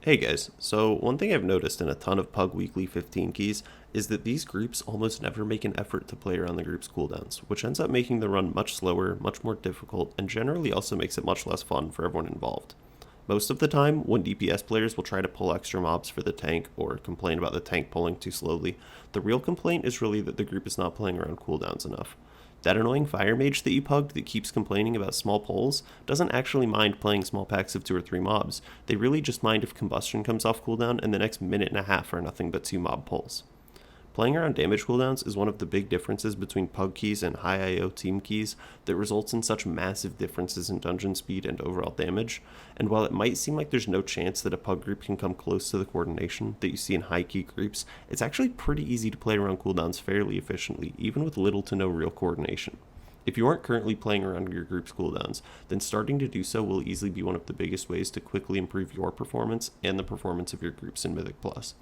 Hey guys, so one thing I've noticed in a ton of Pug Weekly 15 keys is that these groups almost never make an effort to play around the group's cooldowns, which ends up making the run much slower, much more difficult, and generally also makes it much less fun for everyone involved. Most of the time, when DPS players will try to pull extra mobs for the tank or complain about the tank pulling too slowly, the real complaint is really that the group is not playing around cooldowns enough. That annoying fire mage that you pugged that keeps complaining about small pulls doesn't actually mind playing small packs of 2 or 3 mobs. They really just mind if combustion comes off cooldown and the next minute and a half are nothing but 2 mob pulls. Playing around damage cooldowns is one of the big differences between pug keys and high IO team keys that results in such massive differences in dungeon speed and overall damage, and while it might seem like there's no chance that a pug group can come close to the coordination that you see in high key groups, it's actually pretty easy to play around cooldowns fairly efficiently, even with little to no real coordination. If you aren't currently playing around your group's cooldowns, then starting to do so will easily be one of the biggest ways to quickly improve your performance and the performance of your groups in Mythic Plus.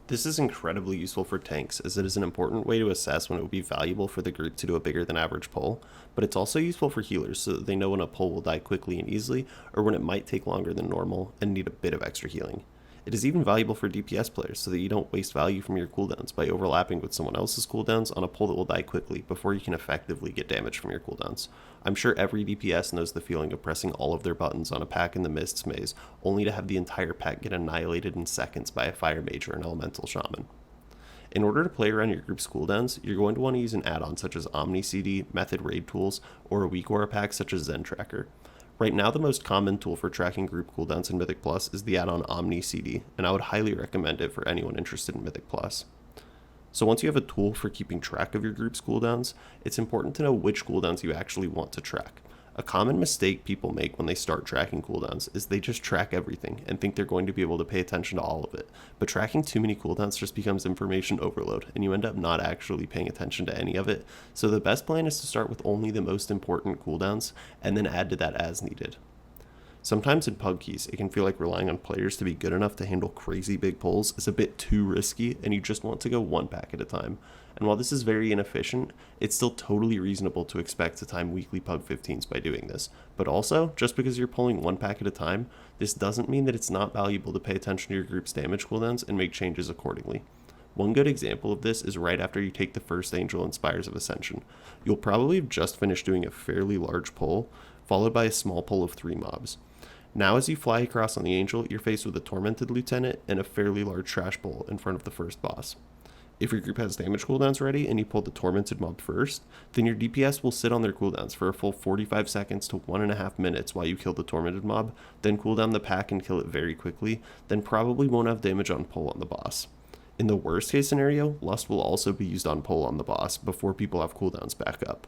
This is incredibly useful for tanks, as it is an important way to assess when it would be valuable for the group to do a bigger than average pull, but it's also useful for healers so that they know when a pull will die quickly and easily, or when it might take longer than normal and need a bit of extra healing. It is even valuable for DPS players so that you don't waste value from your cooldowns by overlapping with someone else's cooldowns on a pull that will die quickly before you can effectively get damage from your cooldowns. I'm sure every DPS knows the feeling of pressing all of their buttons on a pack in the Mist's Maze, only to have the entire pack get annihilated in seconds by a Fire Mage or an Elemental Shaman. In order to play around your group's cooldowns, you're going to want to use an add-on such as Omni CD, Method Raid Tools, or a weak aura pack such as Zen Tracker. Right now, the most common tool for tracking group cooldowns in Mythic Plus is the add-on Omni CD, and I would highly recommend it for anyone interested in Mythic Plus. So once you have a tool for keeping track of your group's cooldowns, it's important to know which cooldowns you actually want to track. A common mistake people make when they start tracking cooldowns is they just track everything and think they're going to be able to pay attention to all of it, but tracking too many cooldowns just becomes information overload, and you end up not actually paying attention to any of it, so the best plan is to start with only the most important cooldowns, and then add to that as needed. Sometimes in pug keys, it can feel like relying on players to be good enough to handle crazy big pulls is a bit too risky, and you just want to go one pack at a time. And while this is very inefficient, it's still totally reasonable to expect to time weekly pug 15s by doing this. But also, just because you're pulling one pack at a time, this doesn't mean that it's not valuable to pay attention to your group's damage cooldowns and make changes accordingly. One good example of this is right after you take the first Angel in Spires of Ascension. You'll probably have just finished doing a fairly large pull, followed by a small pull of 3 mobs. Now as you fly across on the Angel, you're faced with a Tormented Lieutenant and a fairly large trash pull in front of the first boss. If your group has damage cooldowns ready and you pull the Tormented mob first, then your DPS will sit on their cooldowns for a full 45 seconds to 1.5 minutes while you kill the Tormented mob, then cool down the pack and kill it very quickly, then probably won't have damage on pull on the boss. In the worst case scenario, Lust will also be used on pull on the boss before people have cooldowns back up.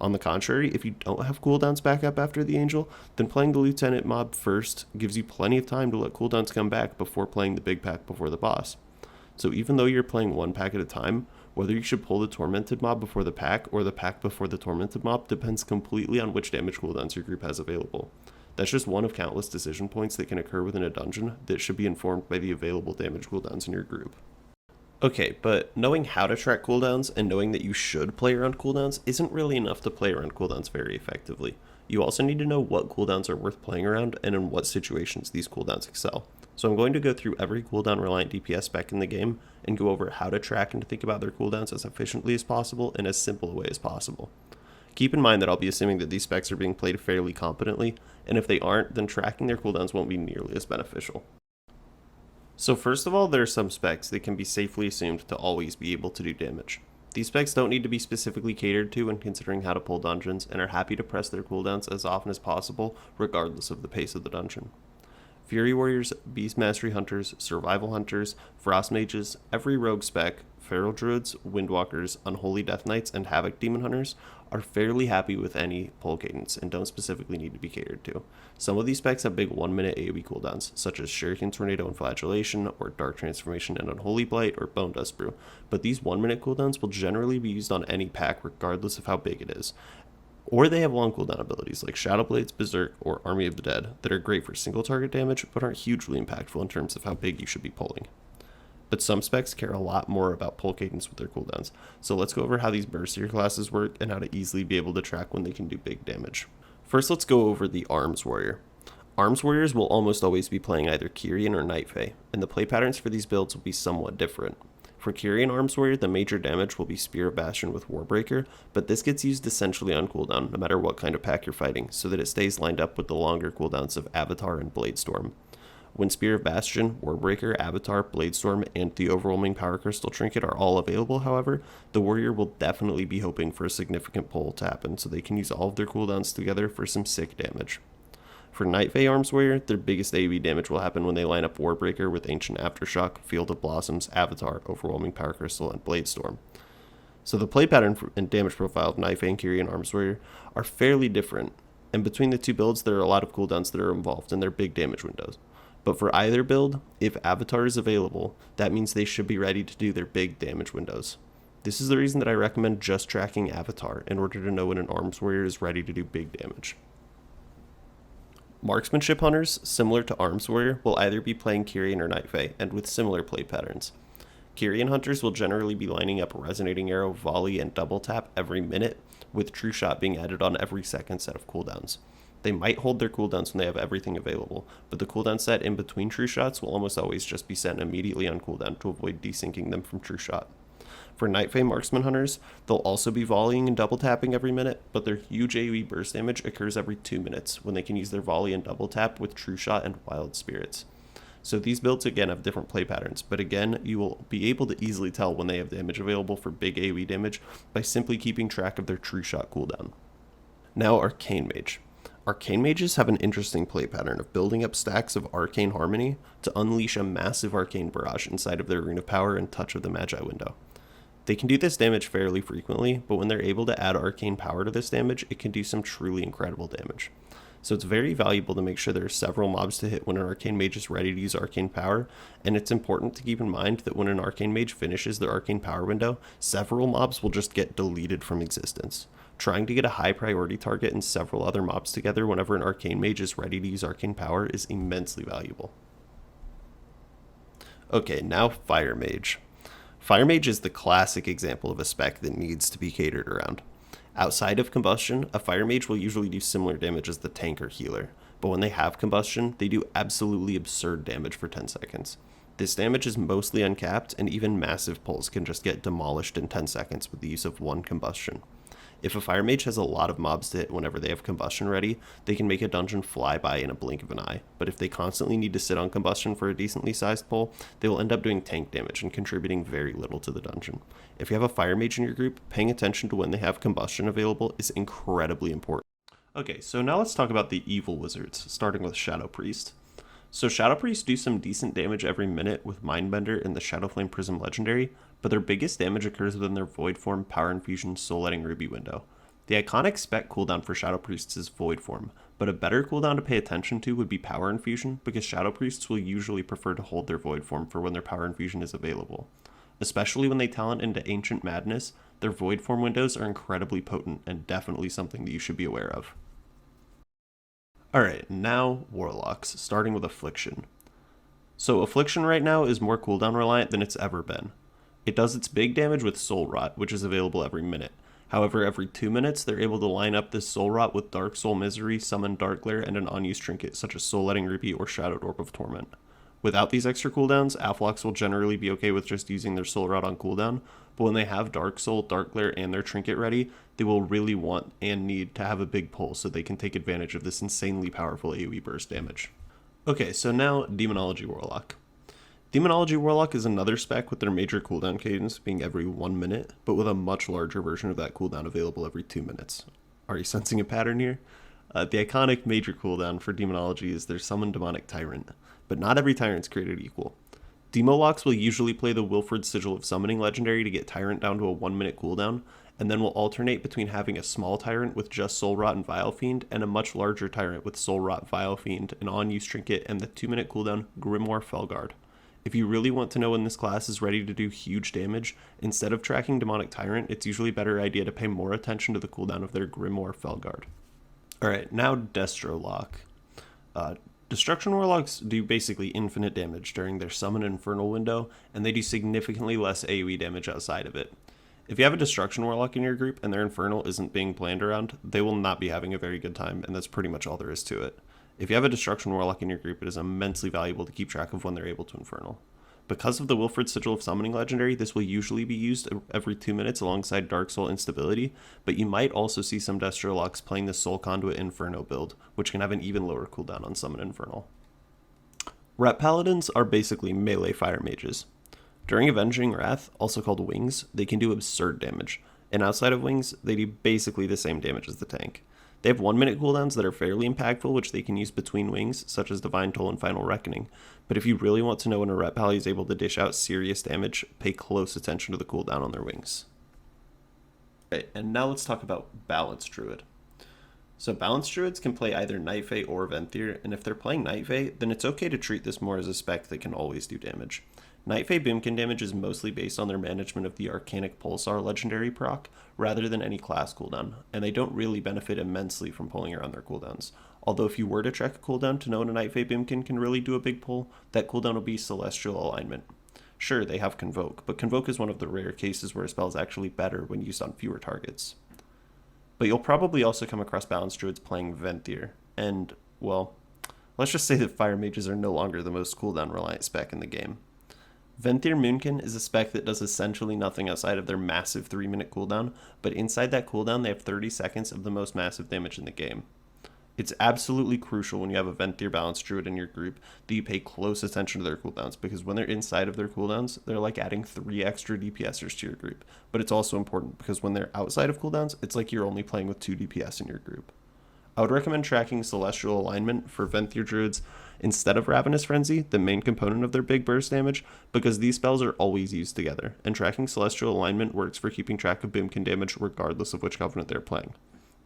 On the contrary, if you don't have cooldowns back up after the Angel, then playing the Lieutenant mob first gives you plenty of time to let cooldowns come back before playing the big pack before the boss. So even though you're playing one pack at a time, whether you should pull the Tormented mob before the pack or the pack before the Tormented mob depends completely on which damage cooldowns your group has available. That's just one of countless decision points that can occur within a dungeon that should be informed by the available damage cooldowns in your group. Okay, but knowing how to track cooldowns and knowing that you should play around cooldowns isn't really enough to play around cooldowns very effectively. You also need to know what cooldowns are worth playing around and in what situations these cooldowns excel. So I'm going to go through every cooldown reliant DPS spec in the game and go over how to track and to think about their cooldowns as efficiently as possible in as simple a way as possible. Keep in mind that I'll be assuming that these specs are being played fairly competently, and if they aren't, then tracking their cooldowns won't be nearly as beneficial. So first of all, there are some specs that can be safely assumed to always be able to do damage. These specs don't need to be specifically catered to when considering how to pull dungeons, and are happy to press their cooldowns as often as possible, regardless of the pace of the dungeon. Fury Warriors, Beast Mastery Hunters, Survival Hunters, Frost Mages, every rogue spec, Feral Druids, Windwalkers, Unholy Death Knights, and Havoc Demon Hunters are fairly happy with any pull cadence and don't specifically need to be catered to. Some of these specs have big 1-minute AoE cooldowns, such as Shuriken Tornado and Flagellation, or Dark Transformation and Unholy Blight, or Bone Dust Brew, but these 1-minute cooldowns will generally be used on any pack regardless of how big it is. Or they have long cooldown abilities like Shadow Blades, Berserk, or Army of the Dead that are great for single target damage but aren't hugely impactful in terms of how big you should be pulling. But some specs care a lot more about pull cadence with their cooldowns, so let's go over how these Berserker classes work and how to easily be able to track when they can do big damage. First, let's go over the Arms Warrior. Arms Warriors will almost always be playing either Kyrian or Night Fae, and the play patterns for these builds will be somewhat different. For Kyrian Arms Warrior, the major damage will be Spear of Bastion with Warbreaker, but this gets used essentially on cooldown, no matter what kind of pack you're fighting, so that it stays lined up with the longer cooldowns of Avatar and Bladestorm. When Spear of Bastion, Warbreaker, Avatar, Bladestorm, and the Overwhelming Power Crystal Trinket are all available, however, the Warrior will definitely be hoping for a significant pull to happen, so they can use all of their cooldowns together for some sick damage. For Night Fae Arms Warrior, their biggest AoE damage will happen when they line up Warbreaker with Ancient Aftershock, Field of Blossoms, Avatar, Overwhelming Power Crystal, and Bladestorm. So the play pattern and damage profile of Night Fae and Kyrian Arms Warrior are fairly different, and between the two builds there are a lot of cooldowns that are involved in their big damage windows. But for either build, if Avatar is available, that means they should be ready to do their big damage windows. This is the reason that I recommend just tracking Avatar in order to know when an Arms Warrior is ready to do big damage. Marksmanship Hunters, similar to Arms Warrior, will either be playing Kyrian or Night Fae, and with similar play patterns. Kyrian Hunters will generally be lining up Resonating Arrow, Volley, and Double Tap every minute, with True Shot being added on every second set of cooldowns. They might hold their cooldowns when they have everything available, but the cooldown set in between True Shots will almost always just be set immediately on cooldown to avoid desyncing them from True Shot. For Night Fae Marksman Hunters, they'll also be volleying and double tapping every minute, but their huge AoE burst damage occurs every 2 minutes when they can use their volley and double tap with True Shot and Wild Spirits. So these builds again have different play patterns, but again, you will be able to easily tell when they have damage available for big AoE damage by simply keeping track of their True Shot cooldown. Now Arcane Mage. Arcane Mages have an interesting play pattern of building up stacks of Arcane Harmony to unleash a massive Arcane Barrage inside of their Rune of Power and Touch of the Magi window. They can do this damage fairly frequently, but when they're able to add Arcane Power to this damage, it can do some truly incredible damage. So it's very valuable to make sure there are several mobs to hit when an Arcane Mage is ready to use Arcane Power, and it's important to keep in mind that when an Arcane Mage finishes their Arcane Power window, several mobs will just get deleted from existence. Trying to get a high priority target and several other mobs together whenever an Arcane Mage is ready to use Arcane Power is immensely valuable. Okay, now Fire Mage. Fire Mage is the classic example of a spec that needs to be catered around. Outside of Combustion, a Fire Mage will usually do similar damage as the tank or healer, but when they have Combustion, they do absolutely absurd damage for 10 seconds. This damage is mostly uncapped, and even massive pulls can just get demolished in 10 seconds with the use of one Combustion. If a Fire Mage has a lot of mobs to hit whenever they have Combustion ready, they can make a dungeon fly by in a blink of an eye, but if they constantly need to sit on Combustion for a decently sized pull, they will end up doing tank damage and contributing very little to the dungeon. If you have a Fire Mage in your group, paying attention to when they have Combustion available is incredibly important. Okay, so now let's talk about the evil wizards, starting with Shadow Priest. So Shadow Priests do some decent damage every minute with Mindbender in the Shadowflame Prism Legendary, but their biggest damage occurs within their Void Form, Power Infusion, Soul Letting Ruby window. The iconic spec cooldown for Shadow Priests is Void Form, but a better cooldown to pay attention to would be Power Infusion, because Shadow Priests will usually prefer to hold their Void Form for when their Power Infusion is available. Especially when they talent into Ancient Madness, their Void Form windows are incredibly potent and definitely something that you should be aware of. Alright, now Warlocks, starting with Affliction. So Affliction right now is more cooldown reliant than it's ever been. It does its big damage with Soul Rot, which is available every minute. However, every 2 minutes, they're able to line up this Soul Rot with Dark Soul Misery, Summon Dark Glare, and an unused trinket such as Soul Letting Ruby or Shadowed Orb of Torment. Without these extra cooldowns, Afflocks will generally be okay with just using their Soul Rot on cooldown, but when they have Dark Soul, Dark Glare, and their trinket ready, they will really want and need to have a big pull so they can take advantage of this insanely powerful AoE burst damage. Okay, so now Demonology Warlock. Demonology Warlock is another spec with their major cooldown cadence being every 1 minute, but with a much larger version of that cooldown available every 2 minutes. Are you sensing a pattern here? The iconic major cooldown for Demonology is their Summon Demonic Tyrant, but not every Tyrant's created equal. Demolocks will usually play the Wilfred Sigil of Summoning legendary to get Tyrant down to a 1 minute cooldown, and then will alternate between having a small Tyrant with just Soul Rot and Vile Fiend, and a much larger Tyrant with Soul Rot, Vile Fiend, an on-use trinket, and the 2 minute cooldown Grimoire Felguard. If you really want to know when this class is ready to do huge damage, instead of tracking Demonic Tyrant, it's usually a better idea to pay more attention to the cooldown of their Grimoire Felguard. Alright, now Destro Lock. Destruction Warlocks do basically infinite damage during their Summon Infernal window, and they do significantly less AoE damage outside of it. If you have a Destruction Warlock in your group and their Infernal isn't being planned around, they will not be having a very good time, and that's pretty much all there is to it. If you have a Destruction Warlock in your group, it is immensely valuable to keep track of when they're able to Infernal. Because of the Wilfred Sigil of Summoning legendary, this will usually be used every 2 minutes alongside Dark Soul Instability, but you might also see some Destrolux playing the Soul Conduit Inferno build, which can have an even lower cooldown on Summon Infernal. Rep Paladins are basically melee fire mages. During Avenging Wrath, also called Wings, they can do absurd damage, and outside of Wings, they do basically the same damage as the tank. They have 1 minute cooldowns that are fairly impactful, which they can use between wings, such as Divine Toll and Final Reckoning. But if you really want to know when a Rep Pally is able to dish out serious damage, pay close attention to the cooldown on their wings. Okay, and now let's talk about Balanced Druid. So Balanced Druids can play either Night Fae or Venthyr, and if they're playing Night Fae, then it's okay to treat this more as a spec that can always do damage. Night Fae Boomkin damage is mostly based on their management of the Arcanic Pulsar legendary proc, rather than any class cooldown, and they don't really benefit immensely from pulling around their cooldowns. Although if you were to check a cooldown to know when a Night Fae Boomkin can really do a big pull, that cooldown will be Celestial Alignment. Sure, they have Convoke, but Convoke is one of the rare cases where a spell is actually better when used on fewer targets. But you'll probably also come across Balanced Druids playing Venthyr, and, well, let's just say that Fire Mages are no longer the most cooldown reliant spec in the game. Venthyr Moonkin is a spec that does essentially nothing outside of their massive 3 minute cooldown, but inside that cooldown they have 30 seconds of the most massive damage in the game. It's absolutely crucial when you have a Venthyr Balanced Druid in your group that you pay close attention to their cooldowns, because when they're inside of their cooldowns, they're like adding 3 extra DPSers to your group. But it's also important because when they're outside of cooldowns, it's like you're only playing with 2 DPS in your group. I would recommend tracking Celestial Alignment for Venthyr Druids instead of Ravenous Frenzy, the main component of their big burst damage, because these spells are always used together, and tracking Celestial Alignment works for keeping track of Boomkin damage regardless of which Covenant they're playing.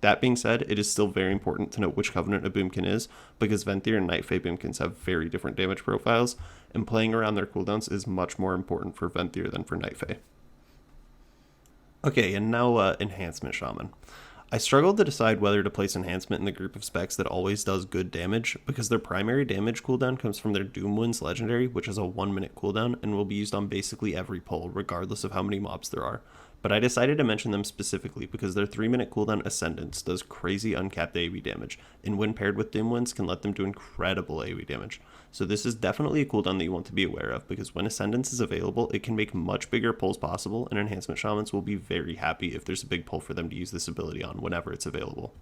That being said, it is still very important to know which Covenant a Boomkin is, because Venthyr and Night Fae Boomkins have very different damage profiles, and playing around their cooldowns is much more important for Venthyr than for Night Fae. Okay, and now Enhancement Shaman. I struggled to decide whether to place Enhancement in the group of specs that always does good damage, because their primary damage cooldown comes from their Doom Winds legendary, which has a 1 minute cooldown and will be used on basically every pull, regardless of how many mobs there are. But I decided to mention them specifically because their 3 minute cooldown Ascendance does crazy uncapped AoE damage, and when paired with Doom Winds can let them do incredible AoE damage. So this is definitely a cooldown that you want to be aware of, because when Ascendance is available, it can make much bigger pulls possible, and Enhancement Shamans will be very happy if there's a big pull for them to use this ability on whenever it's available.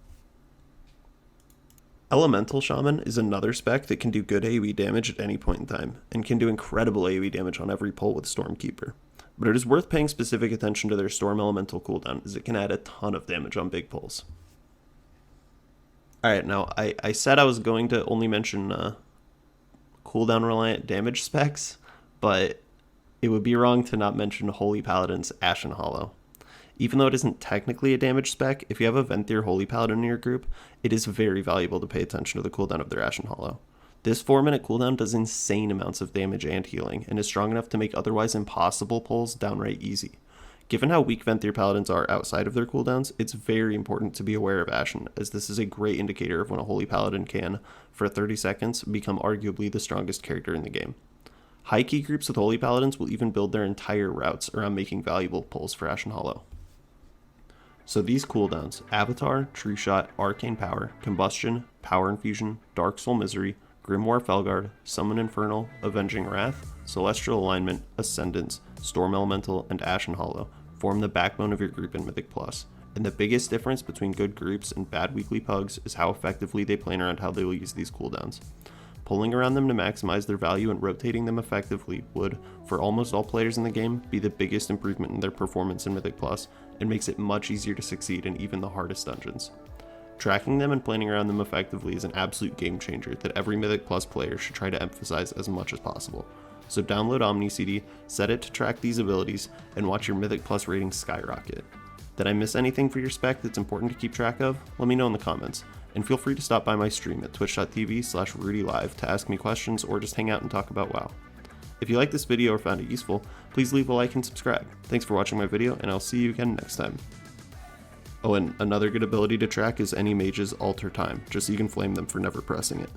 Elemental Shaman is another spec that can do good AoE damage at any point in time, and can do incredible AoE damage on every pull with Stormkeeper. But it is worth paying specific attention to their Storm Elemental cooldown, as it can add a ton of damage on big pulls. Alright, now I said I was going to only mention cooldown reliant damage specs, but it would be wrong to not mention Holy Paladin's Ashen Hollow. Even though it isn't technically a damage spec, if you have a Venthyr Holy Paladin in your group, it is very valuable to pay attention to the cooldown of their Ashen Hollow. This 4 minute cooldown does insane amounts of damage and healing, and is strong enough to make otherwise impossible pulls downright easy. Given how weak Venthyr Paladins are outside of their cooldowns, it's very important to be aware of Ashen, as this is a great indicator of when a Holy Paladin can, for 30 seconds, become arguably the strongest character in the game. High key groups with Holy Paladins will even build their entire routes around making valuable pulls for Ashen Hollow. So these cooldowns, Avatar, True Shot, Arcane Power, Combustion, Power Infusion, Dark Soul Misery, Grimoire Felguard, Summon Infernal, Avenging Wrath, Celestial Alignment, Ascendance, Storm Elemental, and Ashen Hollow form the backbone of your group in Mythic Plus, and the biggest difference between good groups and bad weekly pugs is how effectively they plan around how they will use these cooldowns. Pulling around them to maximize their value and rotating them effectively would, for almost all players in the game, be the biggest improvement in their performance in Mythic Plus, and makes it much easier to succeed in even the hardest dungeons. Tracking them and planning around them effectively is an absolute game changer that every Mythic Plus player should try to emphasize as much as possible. So download OmniCD, set it to track these abilities, and watch your Mythic Plus rating skyrocket. Did I miss anything for your spec that's important to keep track of? Let me know in the comments, and feel free to stop by my stream at twitch.tv/RudyLive to ask me questions or just hang out and talk about WoW. If you liked this video or found it useful, please leave a like and subscribe. Thanks for watching my video, and I'll see you again next time. Oh, and another good ability to track is any mage's alter time, just so you can flame them for never pressing it.